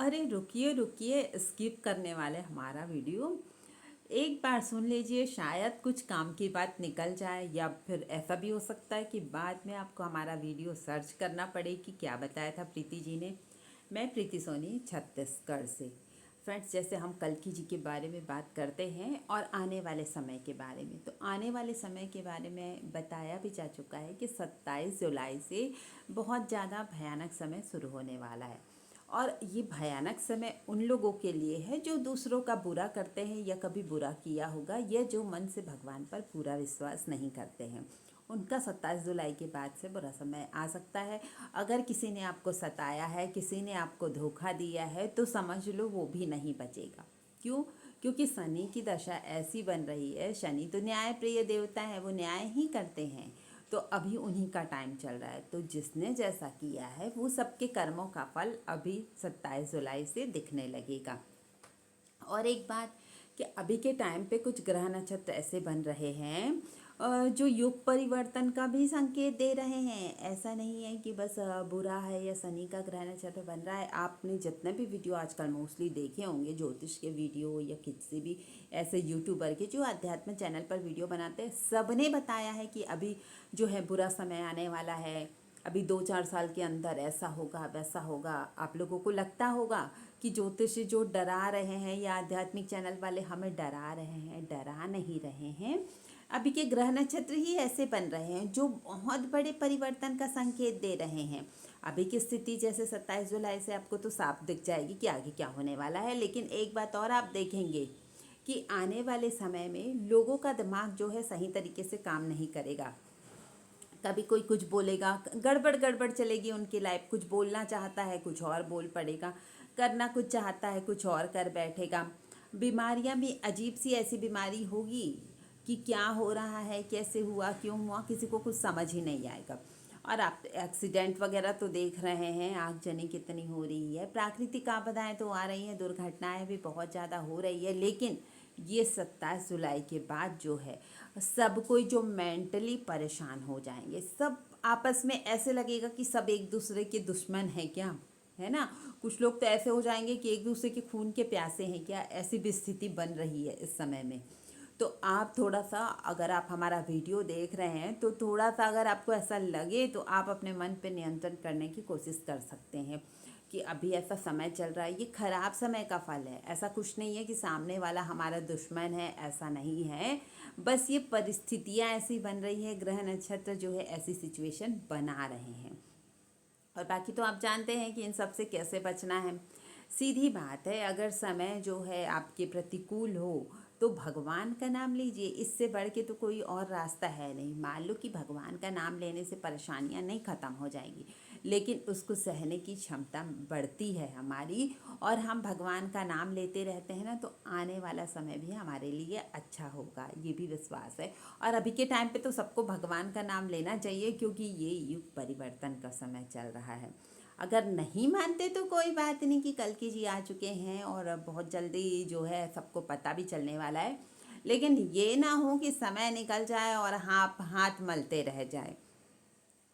अरे रुकिए रुकिए, स्किप करने वाले हमारा वीडियो एक बार सुन लीजिए, शायद कुछ काम की बात निकल जाए, या फिर ऐसा भी हो सकता है कि बाद में आपको हमारा वीडियो सर्च करना पड़े कि क्या बताया था प्रीति जी ने। मैं प्रीति सोनी, छत्तीसगढ़ से। फ्रेंड्स, जैसे हम कल्कि जी के बारे में बात करते हैं और आने वाले समय के बारे में, तो आने वाले समय के बारे में बताया भी जा चुका है कि 27 जुलाई से बहुत ज़्यादा भयानक समय शुरू होने वाला है। और ये भयानक समय उन लोगों के लिए है जो दूसरों का बुरा करते हैं या कभी बुरा किया होगा, या जो मन से भगवान पर पूरा विश्वास नहीं करते हैं। उनका 27 जुलाई के बाद से बुरा समय आ सकता है। अगर किसी ने आपको सताया है, किसी ने आपको धोखा दिया है, तो समझ लो वो भी नहीं बचेगा। क्यों? क्योंकि शनि की दशा ऐसी बन रही है। शनि तो न्याय प्रिय देवता है, वो न्याय ही करते हैं। तो अभी उन्हीं का टाइम चल रहा है, तो जिसने जैसा किया है वो सबके कर्मों का फल अभी 27 जुलाई से दिखने लगेगा। और एक बात कि अभी के टाइम पे कुछ ग्रह नक्षत्र ऐसे बन रहे हैं जो युग परिवर्तन का भी संकेत दे रहे हैं। ऐसा नहीं है कि बस बुरा है या शनि का ग्रह नक्षत्र बन रहा है। आपने जितने भी वीडियो आजकल मोस्टली देखे होंगे, ज्योतिष के वीडियो या किसी भी ऐसे यूट्यूबर के जो अध्यात्म चैनल पर वीडियो बनाते हैं, सबने बताया है कि अभी जो है बुरा समय आने वाला है। अभी 2-4 साल के अंदर ऐसा होगा, वैसा होगा। आप लोगों को लगता होगा कि ज्योतिषी जो डरा रहे हैं या आध्यात्मिक चैनल वाले हमें डरा रहे हैं, डरा नहीं रहे हैं। अभी के ग्रह नक्षत्र ही ऐसे बन रहे हैं जो बहुत बड़े परिवर्तन का संकेत दे रहे हैं। अभी की स्थिति जैसे 27 जुलाई से आपको तो साफ दिख जाएगी कि आगे क्या होने वाला है। लेकिन एक बात और आप देखेंगे कि आने वाले समय में लोगों का दिमाग जो है सही तरीके से काम नहीं करेगा। कभी कोई कुछ बोलेगा, गड़बड़ गड़बड़ चलेगी उनकी लाइफ। कुछ बोलना चाहता है, कुछ और बोल पड़ेगा। करना कुछ चाहता है, कुछ और कर बैठेगा। बीमारियां भी अजीब सी ऐसी बीमारी होगी कि क्या हो रहा है, कैसे हुआ, क्यों हुआ, किसी को कुछ समझ ही नहीं आएगा। और आप एक्सीडेंट वगैरह तो देख रहे हैं, आगजनी कितनी हो रही है। प्राकृतिक आपदाएं तो आ रही हैं, दुर्घटनाएं भी बहुत ज़्यादा हो रही है। लेकिन ये 27 जुलाई के बाद जो है, सब कोई जो मेंटली परेशान हो जाएंगे। सब आपस में ऐसे लगेगा कि सब एक दूसरे के दुश्मन हैं क्या, है ना। कुछ लोग तो ऐसे हो जाएंगे कि एक दूसरे के खून के प्यासे हैं क्या। ऐसी भी स्थिति बन रही है इस समय में। तो आप थोड़ा सा, अगर आप हमारा वीडियो देख रहे हैं तो थोड़ा सा अगर आपको ऐसा लगे तो आप अपने मन पे नियंत्रण करने की कोशिश कर सकते हैं कि अभी ऐसा समय चल रहा है, ये खराब समय का फल है। ऐसा कुछ नहीं है कि सामने वाला हमारा दुश्मन है, ऐसा नहीं है। बस ये परिस्थितियाँ ऐसी बन रही है, ग्रह नक्षत्र जो है ऐसी सिचुएशन बना रहे हैं। और बाकी तो आप जानते हैं कि इन सब से कैसे बचना है। सीधी बात है, अगर समय जो है आपके प्रतिकूल हो तो भगवान का नाम लीजिए। इससे बढ़ के तो कोई और रास्ता है नहीं। मान लो कि भगवान का नाम लेने से परेशानियां नहीं ख़त्म हो जाएंगी, लेकिन उसको सहने की क्षमता बढ़ती है हमारी। और हम भगवान का नाम लेते रहते हैं ना, तो आने वाला समय भी हमारे लिए अच्छा होगा, ये भी विश्वास है। और अभी के टाइम पे तो सबको भगवान का नाम लेना चाहिए, क्योंकि ये युग परिवर्तन का समय चल रहा है। अगर नहीं मानते तो कोई बात नहीं कि कल्कि जी आ चुके हैं और बहुत जल्दी जो है सबको पता भी चलने वाला है। लेकिन ये ना हो कि समय निकल जाए और हाथ हाथ मलते रह जाए।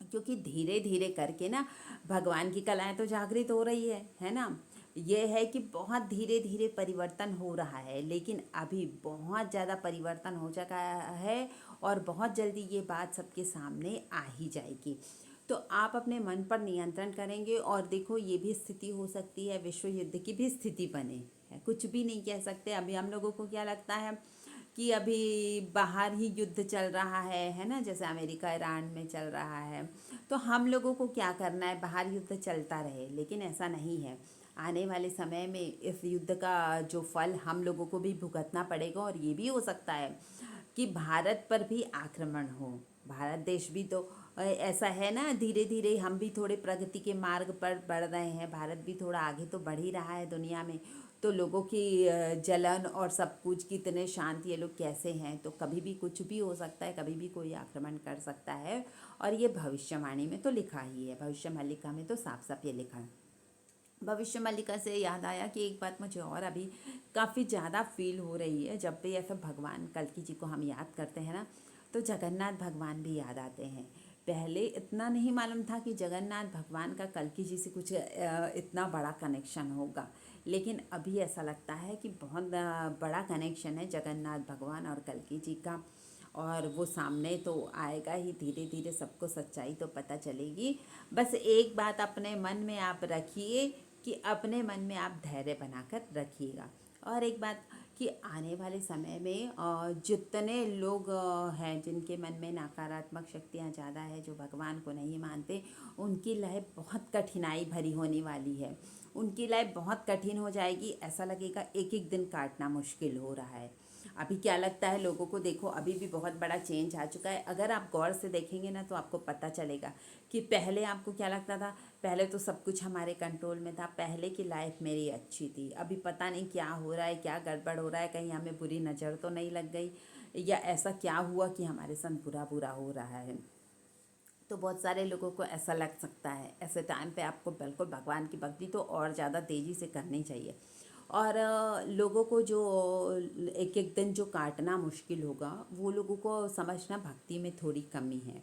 क्योंकि धीरे धीरे करके ना भगवान की कलाएं तो जागृत हो रही है ना। ये है कि बहुत धीरे धीरे परिवर्तन हो रहा है, लेकिन अभी बहुत ज़्यादा परिवर्तन हो चुका है। और बहुत जल्दी ये बात सबके सामने आ ही जाएगी। तो आप अपने मन पर नियंत्रण करेंगे। और देखो, ये भी स्थिति हो सकती है विश्व युद्ध की भी स्थिति बने है, कुछ भी नहीं कह सकते। अभी हम लोगों को क्या लगता है कि अभी बाहर ही युद्ध चल रहा है ना, जैसे अमेरिका ईरान में चल रहा है। तो हम लोगों को क्या करना है, बाहर युद्ध चलता रहे। लेकिन ऐसा नहीं है। आने वाले समय में इस युद्ध का जो फल हम लोगों को भी भुगतना पड़ेगा। और ये भी हो सकता है कि भारत पर भी आक्रमण हो। भारत देश भी तो ऐसा है ना, धीरे धीरे हम भी थोड़े प्रगति के मार्ग पर बढ़ रहे हैं। भारत भी थोड़ा आगे तो बढ़ ही रहा है दुनिया में। तो लोगों की जलन और सब कुछ, कितने शांत ये लोग कैसे हैं। तो कभी भी कुछ भी हो सकता है, कभी भी कोई आक्रमण कर सकता है। और ये भविष्यवाणी में तो लिखा ही है, भविष्य मल्लिका में तो साफ साफ ये लिखा है। भविष्य मल्लिका से याद आया कि एक बात मुझे और अभी काफ़ी ज़्यादा फील हो रही है। जब भी ऐसा भगवान कल्कि जी को हम याद करते हैं ना, तो जगन्नाथ भगवान भी याद आते हैं पहले इतना नहीं मालूम था कि जगन्नाथ भगवान का कल्कि जी से कुछ इतना बड़ा कनेक्शन होगा, लेकिन अभी ऐसा लगता है कि बहुत बड़ा कनेक्शन है जगन्नाथ भगवान और कल्कि जी का। और वो सामने तो आएगा ही, धीरे धीरे सबको सच्चाई तो पता चलेगी। बस एक बात अपने मन में आप रखिए कि अपने मन में आप धैर्य बनाकर रखिएगा। और एक बात कि आने वाले समय में जितने लोग हैं जिनके मन में नकारात्मक शक्तियाँ ज़्यादा है, जो भगवान को नहीं मानते, उनकी लाइफ बहुत कठिनाई भरी होने वाली है। उनकी लाइफ बहुत कठिन हो जाएगी, ऐसा लगेगा एक एक दिन काटना मुश्किल हो रहा है। अभी क्या लगता है लोगों को, देखो अभी भी बहुत बड़ा चेंज आ चुका है। अगर आप गौर से देखेंगे ना तो आपको पता चलेगा कि पहले आपको क्या लगता था, पहले तो सब कुछ हमारे कंट्रोल में था, पहले की लाइफ मेरी अच्छी थी। अभी पता नहीं क्या हो रहा है, क्या गड़बड़ हो रहा है, कहीं हमें बुरी नज़र तो नहीं लग गई, या ऐसा क्या हुआ कि हमारे संग बुरा बुरा हो रहा है। तो बहुत सारे लोगों को ऐसा लग सकता है। ऐसे टाइम पे आपको बिल्कुल भगवान की भक्ति तो और ज़्यादा तेज़ी से करनी चाहिए। और लोगों को जो एक एक दिन जो काटना मुश्किल होगा, वो लोगों को समझना भक्ति में थोड़ी कमी है।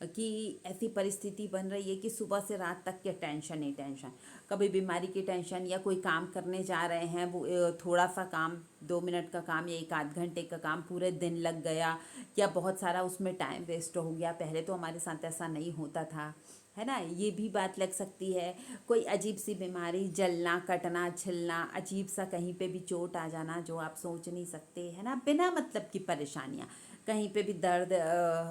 कि ऐसी परिस्थिति बन रही है कि सुबह से रात तक के टेंशन ही टेंशन, कभी बीमारी की टेंशन, या कोई काम करने जा रहे हैं, वो थोड़ा सा काम 2 मिनट का काम या एक आध घंटे का काम पूरे दिन लग गया, या बहुत सारा उसमें टाइम वेस्ट हो गया। पहले तो हमारे साथ ऐसा नहीं होता था, है ना, ये भी बात लग सकती है। कोई अजीब सी बीमारी, जलना, कटना, छिलना, अजीब सा कहीं पे भी चोट आ जाना जो आप सोच नहीं सकते, है ना, बिना मतलब की परेशानियाँ, कहीं पे भी दर्द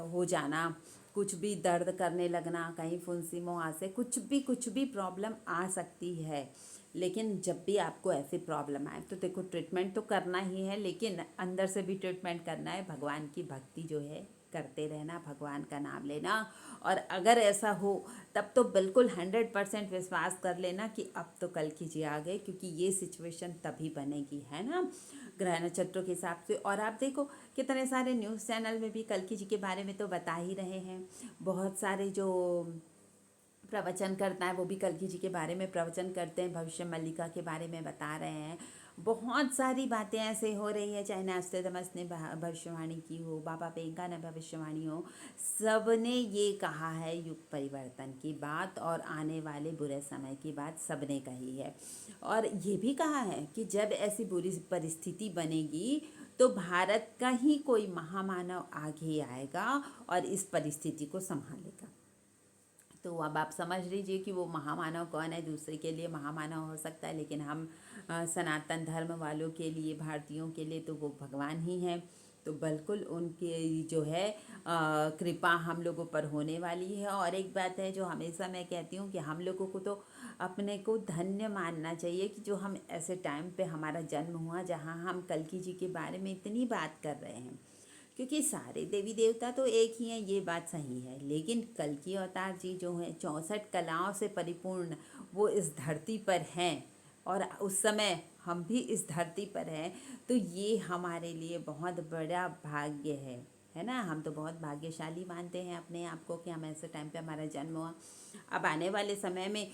हो जाना, कुछ भी दर्द करने लगना, कहीं फुंसी मुहासे, कुछ भी प्रॉब्लम आ सकती है। लेकिन जब भी आपको ऐसी प्रॉब्लम आए तो देखो ट्रीटमेंट तो करना ही है, लेकिन अंदर से भी ट्रीटमेंट करना है, भगवान की भक्ति जो है करते रहना, भगवान का नाम लेना। और अगर ऐसा हो तब तो बिल्कुल 100% विश्वास कर लेना कि अब तो कल्कि जी आ गए, क्योंकि ये सिचुएशन तभी बनेगी, है ना, ग्रह नक्षत्रों के हिसाब से। और आप देखो कितने सारे न्यूज़ चैनल में भी कल्कि जी के बारे में तो बता ही रहे हैं। बहुत सारे जो प्रवचन करता है वो भी कल्कि जी के बारे में प्रवचन करते हैं, भविष्य मल्लिका के बारे में बता रहे हैं। बहुत सारी बातें ऐसे हो रही है, चाहे नास्टेदमस ने भविष्यवाणी की हो, बाबा पेंगा ने भविष्यवाणी हो, सबने ये कहा है युग परिवर्तन की बात और आने वाले बुरे समय की बात सबने कही है। और ये भी कहा है कि जब ऐसी बुरी परिस्थिति बनेगी तो भारत का ही कोई महामानव आगे आएगा और इस परिस्थिति को संभालेगा। तो अब आप समझ लीजिए कि वो महामानव कौन है। दूसरे के लिए महामानव हो सकता है, लेकिन हम सनातन धर्म वालों के लिए, भारतीयों के लिए तो वो भगवान ही हैं। तो बिल्कुल उनकी जो है कृपा हम लोगों पर होने वाली है। और एक बात है जो हमेशा मैं कहती हूँ कि हम लोगों को तो अपने को धन्य मानना चाहिए कि जो हम ऐसे टाइम पे हमारा जन्म हुआ जहाँ हम कल्कि जी के बारे में इतनी बात कर रहे हैं, क्योंकि सारे देवी देवता तो एक ही हैं, ये बात सही है। लेकिन कल्कि अवतार जी जो हैं 64 कलाओं से परिपूर्ण, वो इस धरती पर हैं, और उस समय हम भी इस धरती पर हैं। तो ये हमारे लिए बहुत बड़ा भाग्य है ना। हम तो बहुत भाग्यशाली मानते हैं अपने आप को कि हम ऐसे टाइम पे हमारा जन्म हुआ। अब आने वाले समय में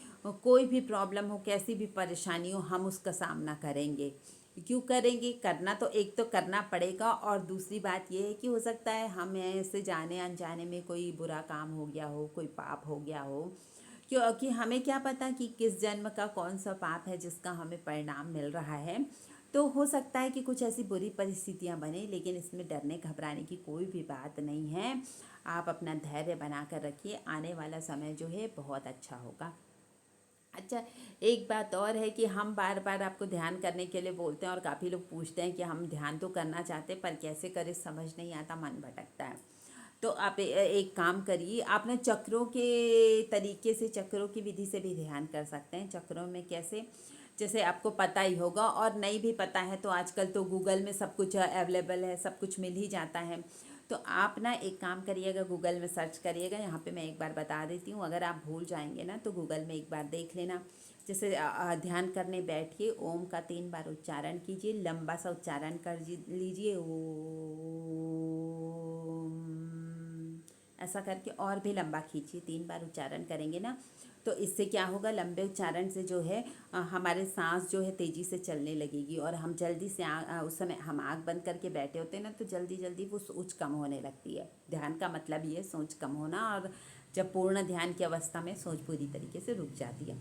कोई भी प्रॉब्लम हो, कैसी भी परेशानी हो, हम उसका सामना करेंगे। क्यों करेंगे, करना तो एक तो करना पड़ेगा, और दूसरी बात ये है कि हो सकता है हमें ऐसे जाने अनजाने में कोई बुरा काम हो गया हो, कोई पाप हो गया हो, क्योंकि हमें क्या पता कि किस जन्म का कौन सा पाप है जिसका हमें परिणाम मिल रहा है। तो हो सकता है कि कुछ ऐसी बुरी परिस्थितियां बने, लेकिन इसमें डरने घबराने की कोई भी बात नहीं है। आप अपना धैर्य बनाकर रखिए, आने वाला समय जो है बहुत अच्छा होगा। अच्छा, एक बात और है कि हम बार बार आपको ध्यान करने के लिए बोलते हैं, और काफ़ी लोग पूछते हैं कि हम ध्यान तो करना चाहते हैं पर कैसे करें, समझ नहीं आता, मन भटकता है। तो आप एक काम करिए, आप ना चक्रों के तरीके से, चक्रों की विधि से भी ध्यान कर सकते हैं। चक्रों में कैसे, जैसे आपको पता ही होगा, और नहीं भी पता है तो आजकल तो गूगल में सब कुछ अवेलेबल है, सब कुछ मिल ही जाता है। तो आप ना एक काम करिएगा, गूगल में सर्च करिएगा। यहाँ पे मैं एक बार बता देती हूँ, अगर आप भूल जाएंगे ना तो गूगल में एक बार देख लेना। जैसे ध्यान करने बैठिए, ओम का 3 बार उच्चारण कीजिए, लंबा सा उच्चारण कर लीजिए, ओम, ऐसा करके और भी लंबा खींचिए। 3 बार उच्चारण करेंगे ना तो इससे क्या होगा, लंबे उच्चारण से जो है हमारे सांस जो है तेज़ी से चलने लगेगी, और हम जल्दी से उस समय हम आँख बंद करके बैठे होते हैं ना तो जल्दी जल्दी वो सोच कम होने लगती है। ध्यान का मतलब ये सोच कम होना, और जब पूर्ण ध्यान की अवस्था में सोच पूरी तरीके से रुक जाती है।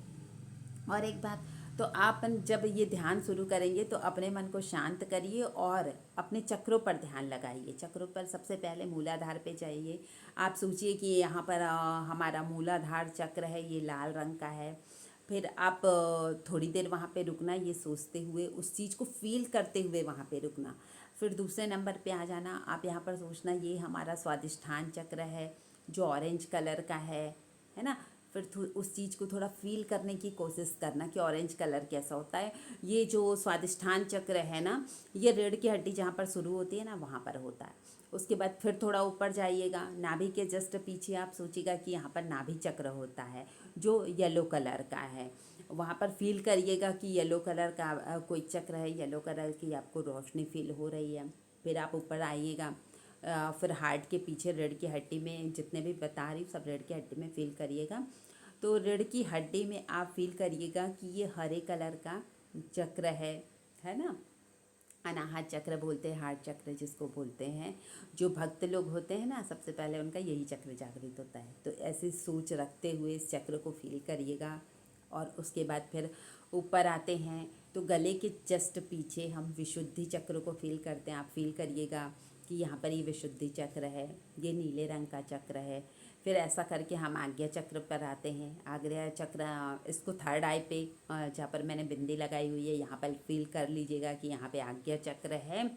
और एक बात, तो आप जब ये ध्यान शुरू करेंगे तो अपने मन को शांत करिए और अपने चक्रों पर ध्यान लगाइए। चक्रों पर सबसे पहले मूलाधार पे जाइए। आप सोचिए कि यहाँ पर हमारा मूलाधार चक्र है, ये लाल रंग का है। फिर आप थोड़ी देर वहाँ पे रुकना, ये सोचते हुए, उस चीज़ को फील करते हुए वहाँ पे रुकना। फिर दूसरे नंबर पे आ जाना। आप यहाँ पर सोचना ये हमारा स्वादिष्ठान चक्र है जो ऑरेंज कलर का है ना। फिर उस चीज़ को थोड़ा फील करने की कोशिश करना कि ऑरेंज कलर कैसा होता है। ये जो स्वादिष्ठान चक्र है ना, ये रीढ़ की हड्डी जहाँ पर शुरू होती है ना, वहाँ पर होता है। उसके बाद फिर थोड़ा ऊपर जाइएगा, नाभि के जस्ट पीछे आप सोचिएगा कि यहाँ पर नाभि चक्र होता है जो येलो कलर का है। वहाँ पर फील करिएगा कि येलो कलर का कोई चक्र है, येलो कलर की आपको रोशनी फील हो रही है। फिर आप ऊपर आइएगा, फिर हार्ट के पीछे रीढ़ की हड्डी में जितने भी बता रही हूँ सब रीढ़ की हड्डी में फील करिएगा। तो रीढ़ की हड्डी में आप फील करिएगा कि ये हरे कलर का चक्र है ना। अनाहत चक्र बोलते हैं, हार्ट चक्र जिसको बोलते हैं। जो भक्त लोग होते हैं ना, सबसे पहले उनका यही चक्र जागृत होता है। तो ऐसी सोच रखते हुए इस चक्र को फील करिएगा। और उसके बाद फिर ऊपर आते हैं तो गले के जस्ट पीछे हम विशुद्धि चक्र को फील करते हैं। आप फील करिएगा कि यहाँ पर ये विशुद्धि चक्र है, ये नीले रंग का चक्र है। फिर ऐसा करके हम आज्ञा चक्र पर आते हैं। आज्ञा चक्र, इसको थर्ड आई पे जहाँ पर मैंने बिंदी लगाई हुई है, यहाँ पर फील कर लीजिएगा कि यहाँ पे आज्ञा चक्र है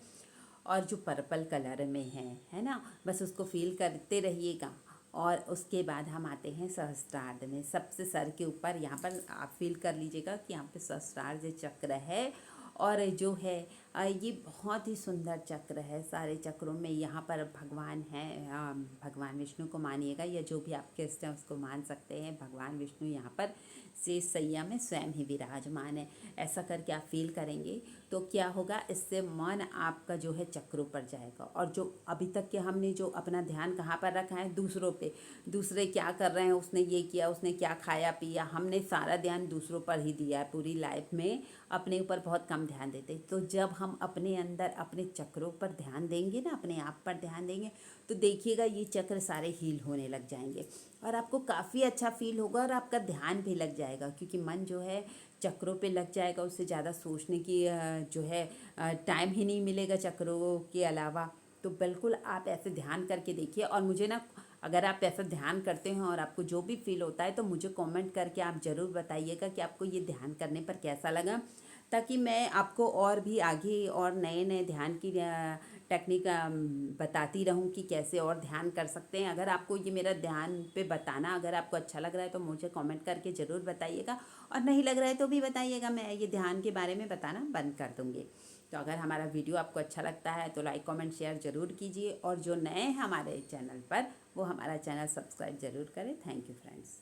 और जो पर्पल कलर में है ना। बस उसको फील करते रहिएगा। और उसके बाद हम आते हैं सहस्त्रार्ध में। सबसे सर के ऊपर यहाँ पर आप फील कर लीजिएगा कि यहाँ पे सहस्त्रार्ध चक्र है। और जो है ये बहुत ही सुंदर चक्र है। सारे चक्रों में यहाँ पर भगवान हैं, भगवान विष्णु को मानिएगा या जो भी आपके इष्ट हैं उसको मान सकते हैं। भगवान विष्णु यहाँ पर शेष सैया में स्वयं ही विराजमान है। ऐसा करके आप फील करेंगे तो क्या होगा, इससे मन आपका जो है चक्रों पर जाएगा। और जो अभी तक के हमने जो अपना ध्यान कहाँ पर रखा है, दूसरों पे, दूसरे क्या कर रहे हैं, उसने ये किया, उसने क्या खाया पिया, हमने सारा ध्यान दूसरों पर ही दिया है। पूरी लाइफ में अपने ऊपर बहुत कम ध्यान देते। तो जब हम अपने अंदर अपने चक्रों पर ध्यान देंगे ना, अपने आप पर ध्यान देंगे, तो देखिएगा ये चक्र सारे हील होने लग जाएंगे और आपको काफ़ी अच्छा फील होगा और आपका ध्यान भी लग जाएगा। क्योंकि मन जो है चक्रों पे लग जाएगा, उससे ज़्यादा सोचने की जो है टाइम ही नहीं मिलेगा चक्रों के अलावा। तो बिल्कुल आप ऐसे ध्यान करके देखिए। और मुझे ना, अगर आप ऐसा ध्यान करते हैं और आपको जो भी फील होता है तो मुझे कमेंट करके आप ज़रूर बताइएगा कि आपको ये ध्यान करने पर कैसा लगा, ताकि मैं आपको और भी आगे और नए नए ध्यान की टेक्निक बताती रहूं कि कैसे और ध्यान कर सकते हैं। अगर आपको ये मेरा ध्यान पे बताना, अगर आपको अच्छा लग रहा है तो मुझे कमेंट करके ज़रूर बताइएगा, और नहीं लग रहा है तो भी बताइएगा, मैं ये ध्यान के बारे में बताना बंद कर दूँगी। तो अगर हमारा वीडियो आपको अच्छा लगता है तो लाइक कमेंट शेयर ज़रूर कीजिए, और जो नए हैं हमारे चैनल पर वो हमारा चैनल सब्सक्राइब ज़रूर करें। Thank you friends.